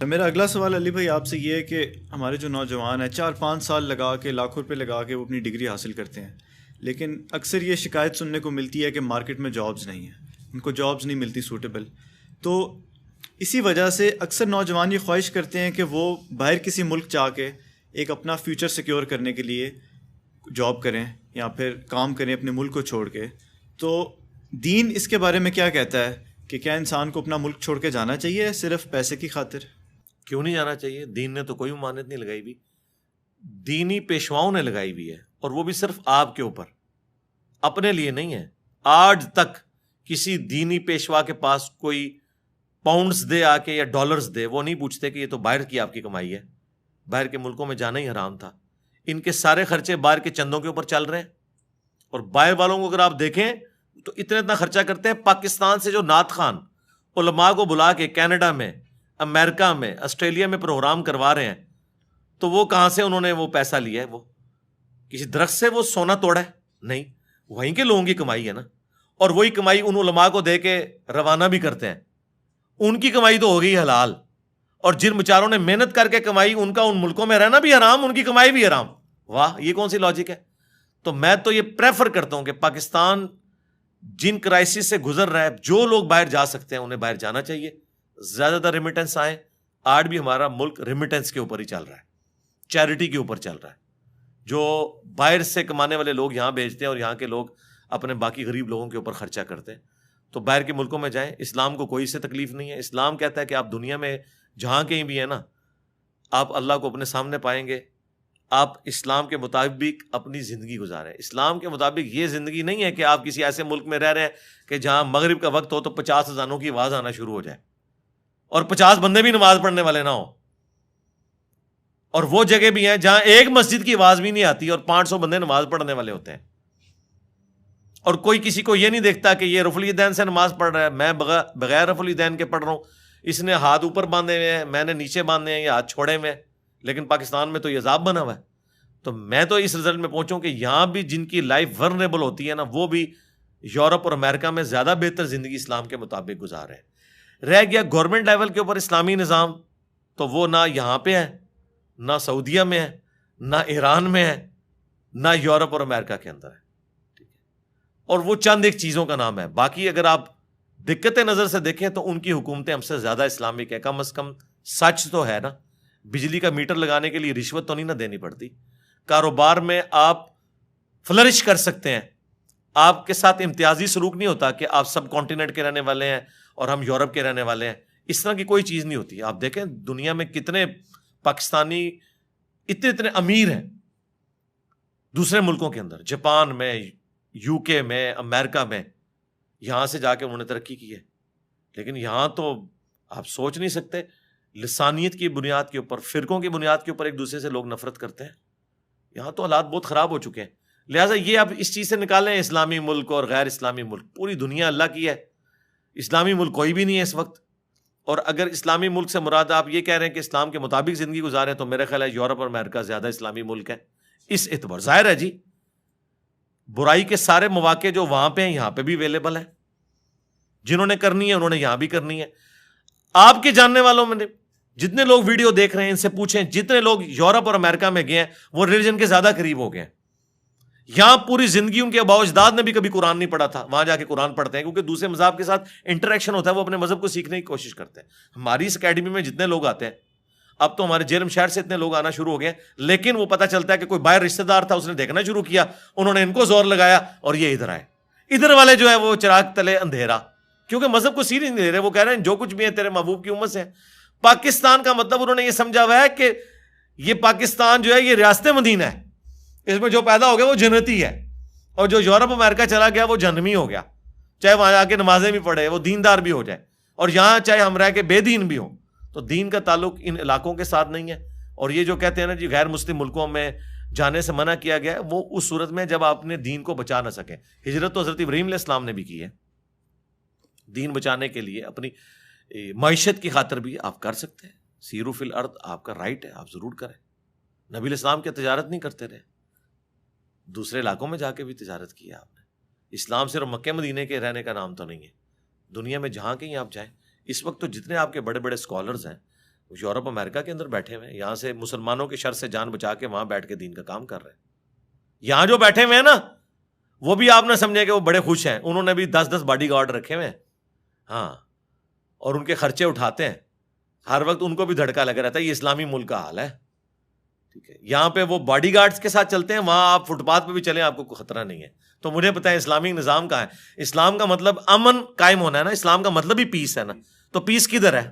میرا اگلا سوال علی بھائی آپ سے یہ ہے کہ ہمارے جو نوجوان ہیں 4-5 سال لگا کے لاکھوں روپے لگا کے وہ اپنی ڈگری حاصل کرتے ہیں، لیکن اکثر یہ شکایت سننے کو ملتی ہے کہ مارکیٹ میں جابز نہیں ہیں، ان کو جابز نہیں ملتی سوٹیبل. تو اسی وجہ سے اکثر نوجوان یہ خواہش کرتے ہیں کہ وہ باہر کسی ملک جا کے ایک اپنا فیوچر سیکیور کرنے کے لیے جاب کریں یا پھر کام کریں اپنے ملک کو چھوڑ کے. تو دین اس کے بارے میں کیا کہتا ہے کہ کیا انسان کو اپنا ملک چھوڑ کے جانا چاہیے صرف پیسے کی خاطر؟ کیوں نہیں جانا چاہیے؟ دین نے تو کوئی ممانعت نہیں لگائی ہوئی، دینی پیشواؤں نے لگائی ہوئی ہے، اور وہ بھی صرف آپ کے اوپر، اپنے لیے نہیں ہے. آج تک کسی دینی پیشوا کے پاس کوئی پاؤنڈز دے آ کے یا ڈالرز دے، وہ نہیں پوچھتے کہ یہ تو باہر کی آپ کی کمائی ہے، باہر کے ملکوں میں جانا ہی حرام تھا. ان کے سارے خرچے باہر کے چندوں کے اوپر چل رہے ہیں. اور باہر والوں کو اگر آپ دیکھیں تو اتنا خرچہ کرتے ہیں. پاکستان سے جو نعت خوان علماء کو بلا کے کینیڈا میں، امریکہ میں، آسٹریلیا میں پروگرام کروا رہے ہیں، تو وہ کہاں سے انہوں نے وہ پیسہ لیا ہے؟ وہ کسی درخت سے وہ سونا توڑا ہے؟ نہیں، وہیں کے لوگوں کی کمائی ہے نا. اور وہی کمائی ان علماء کو دے کے روانہ بھی کرتے ہیں. ان کی کمائی تو ہو گئی حلال، اور جن بیچاروں نے محنت کر کے کمائی، ان کا ان ملکوں میں رہنا بھی حرام، ان کی کمائی بھی حرام. واہ، یہ کون سی لاجک ہے؟ تو میں تو یہ پریفر کرتا ہوں کہ پاکستان جن کرائسس سے گزر رہا ہے، جو لوگ باہر جا سکتے ہیں انہیں باہر جانا چاہیے. زیادہ تر ریمیٹنس آئے. آج بھی ہمارا ملک ریمیٹنس کے اوپر ہی چل رہا ہے، چیریٹی کے اوپر چل رہا ہے. جو باہر سے کمانے والے لوگ یہاں بھیجتے ہیں اور یہاں کے لوگ اپنے باقی غریب لوگوں کے اوپر خرچہ کرتے ہیں. تو باہر کے ملکوں میں جائیں، اسلام کو کوئی سے تکلیف نہیں ہے. اسلام کہتا ہے کہ آپ دنیا میں جہاں کہیں بھی ہیں نا، آپ اللہ کو اپنے سامنے پائیں گے. آپ اسلام کے مطابق اپنی زندگی گزاریں. اسلام کے مطابق یہ زندگی نہیں ہے کہ آپ کسی ایسے ملک میں رہ رہے ہیں کہ جہاں مغرب کا وقت ہو تو 50 اذانوں کی آواز آنا شروع ہو جائے اور 50 بندے بھی نماز پڑھنے والے نہ ہوں. اور وہ جگہ بھی ہیں جہاں ایک مسجد کی آواز بھی نہیں آتی اور 500 بندے نماز پڑھنے والے ہوتے ہیں. اور کوئی کسی کو یہ نہیں دیکھتا کہ یہ رفع الیدین سے نماز پڑھ رہا ہے، میں بغیر رفع الیدین کے پڑھ رہا ہوں. اس نے ہاتھ اوپر باندھے ہوئے ہیں، میں نے نیچے باندھے ہیں، یا ہاتھ چھوڑے ہوئے ہیں. لیکن پاکستان میں تو یہ عذاب بنا ہوا ہے. تو میں تو اس رزلٹ میں پہنچوں کہ یہاں بھی جن کی لائف ورنیبل ہوتی ہے نا، وہ بھی یورپ اور امریکہ میں زیادہ بہتر زندگی اسلام کے مطابق گزار رہے ہیں. رہ گیا گورنمنٹ لیول کے اوپر اسلامی نظام، تو وہ نہ یہاں پہ ہے، نہ سعودیہ میں ہے، نہ ایران میں ہے، نہ یورپ اور امریکہ کے اندر ہے. اور وہ چند ایک چیزوں کا نام ہے. باقی اگر آپ دقت نظر سے دیکھیں تو ان کی حکومتیں ہم سے زیادہ اسلامک ہیں. کم از کم سچ تو ہے نا. بجلی کا میٹر لگانے کے لیے رشوت تو نہیں نہ دینی پڑتی. کاروبار میں آپ فلرش کر سکتے ہیں. آپ کے ساتھ امتیازی سلوک نہیں ہوتا کہ آپ سب کانٹیننٹ کے رہنے والے ہیں اور ہم یورپ کے رہنے والے ہیں. اس طرح کی کوئی چیز نہیں ہوتی. آپ دیکھیں دنیا میں کتنے پاکستانی اتنے امیر ہیں دوسرے ملکوں کے اندر، جاپان میں، یو کے میں، امریکہ میں. یہاں سے جا کے انہوں نے ترقی کی ہے. لیکن یہاں تو آپ سوچ نہیں سکتے، لسانیت کی بنیاد کے اوپر، فرقوں کی بنیاد کے اوپر ایک دوسرے سے لوگ نفرت کرتے ہیں. یہاں تو حالات بہت خراب ہو چکے ہیں. لہٰذا یہ آپ اس چیز سے نکالیں اسلامی ملک اور غیر اسلامی ملک. پوری دنیا اللہ کی ہے، اسلامی ملک کوئی بھی نہیں ہے اس وقت. اور اگر اسلامی ملک سے مراد آپ یہ کہہ رہے ہیں کہ اسلام کے مطابق زندگی گزاریں، تو میرا خیال ہے یورپ اور امریکہ زیادہ اسلامی ملک ہے اس اعتبار. ظاہر ہے جی، برائی کے سارے مواقع جو وہاں پہ ہیں یہاں پہ بھی اویلیبل ہیں. جنہوں نے کرنی ہے انہوں نے یہاں بھی کرنی ہے. آپ کے جاننے والوں میں جتنے لوگ ویڈیو دیکھ رہے ہیں ان سے پوچھیں، جتنے لوگ یورپ اور امریکہ میں گئے ہیں وہ ریلیجن کے زیادہ قریب ہو گئے ہیں. یہاں پوری زندگی ان کے آباء و اجداد نے بھی کبھی قرآن نہیں پڑھا تھا، وہاں جا کے قرآن پڑھتے ہیں کیونکہ دوسرے مذہب کے ساتھ انٹریکشن ہوتا ہے، وہ اپنے مذہب کو سیکھنے کی کوشش کرتے ہیں. ہماری اس اکیڈمی میں جتنے لوگ آتے ہیں، اب تو ہمارے جیرم شہر سے اتنے لوگ آنا شروع ہو گئے ہیں، لیکن وہ پتہ چلتا ہے کہ کوئی باہر رشتہ دار تھا، اس نے دیکھنا شروع کیا، انہوں نے ان کو زور لگایا اور یہ ادھر آئے. ادھر والے جو ہے وہ چراغ تلے اندھیرا، کیونکہ مذہب کو سیریس نہیں دے رہے. وہ کہہ رہے ہیں جو کچھ بھی ہے تیرے محبوب کی امت سے. پاکستان کا مطلب انہوں نے یہ سمجھا ہوا ہے کہ یہ پاکستان جو ہے یہ ریاست مدینہ ہے، اس میں جو پیدا ہو گیا وہ جنتی ہے، اور جو یورپ امریکہ چلا گیا وہ جہنمی ہو گیا، چاہے وہاں جا کے نمازیں بھی پڑھے، وہ دیندار بھی ہو جائے، اور یہاں چاہے ہم رہ کے بے دین بھی ہوں. تو دین کا تعلق ان علاقوں کے ساتھ نہیں ہے. اور یہ جو کہتے ہیں نا جی غیر مسلم ملکوں میں جانے سے منع کیا گیا ہے، وہ اس صورت میں جب آپ اپنے دین کو بچا نہ سکیں. ہجرت تو حضرت ابراہیم علیہ السلام نے بھی کی ہے. دین بچانے کے لیے اپنی معیشت کی خاطر بھی آپ کر سکتے ہیں. سیرو فی الارض آپ کا رائٹ ہے، آپ ضرور کریں. نبی علیہ السلام کی تجارت نہیں کرتے رہے، دوسرے علاقوں میں جا کے بھی تجارت کی ہے آپ نے. اسلام صرف مکہ مدینے کے رہنے کا نام تو نہیں ہے. دنیا میں جہاں کہیں آپ جائیں، اس وقت تو جتنے آپ کے بڑے بڑے اسکالرز ہیں یورپ امریکہ کے اندر بیٹھے ہوئے ہیں، یہاں سے مسلمانوں کے شر سے جان بچا کے وہاں بیٹھ کے دین کا کام کر رہے ہیں. یہاں جو بیٹھے ہوئے ہیں نا وہ بھی آپ نے سمجھے کہ وہ بڑے خوش ہیں، انہوں نے بھی 10 باڈی گارڈ رکھے ہوئے ہیں. ہاں، اور ان کے خرچے اٹھاتے ہیں، ہر وقت ان کو بھی دھڑکا لگا رہتا ہے یہ اسلامی ملک کا حال ہے. ٹھیک ہے، یہاں پہ وہ باڈی گارڈز کے ساتھ چلتے ہیں، وہاں آپ فٹ پاتھ پہ بھی چلیں آپ کو کوئی خطرہ نہیں ہے. تو مجھے پتا ہے اسلامی نظام کہاں ہے. اسلام کا مطلب امن قائم ہونا ہے نا، اسلام کا مطلب ہی پیس ہے نا. تو پیس کدھر ہے؟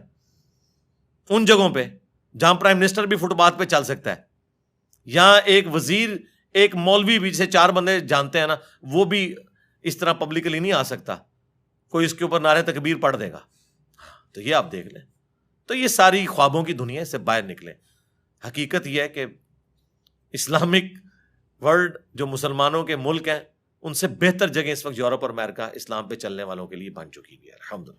ان جگہوں پہ جہاں پرائم منسٹر بھی فٹ پاتھ پہ چل سکتا ہے، یہاں ایک وزیر ایک مولوی بھی جسے 4 بندے جانتے ہیں نا وہ بھی اس طرح پبلکلی نہیں آ سکتا، کوئی اس کے اوپر نعرہ تکبیر پڑھ دے گا. تو یہ آپ دیکھ لیں. تو یہ ساری خوابوں کی دنیا سے باہر نکلیں. حقیقت یہ ہے کہ اسلامک ورلڈ جو مسلمانوں کے ملک ہیں ان سے بہتر جگہ اس وقت یورپ اور امریکہ اسلام پہ چلنے والوں کے لیے بن چکی ہے الحمدللہ.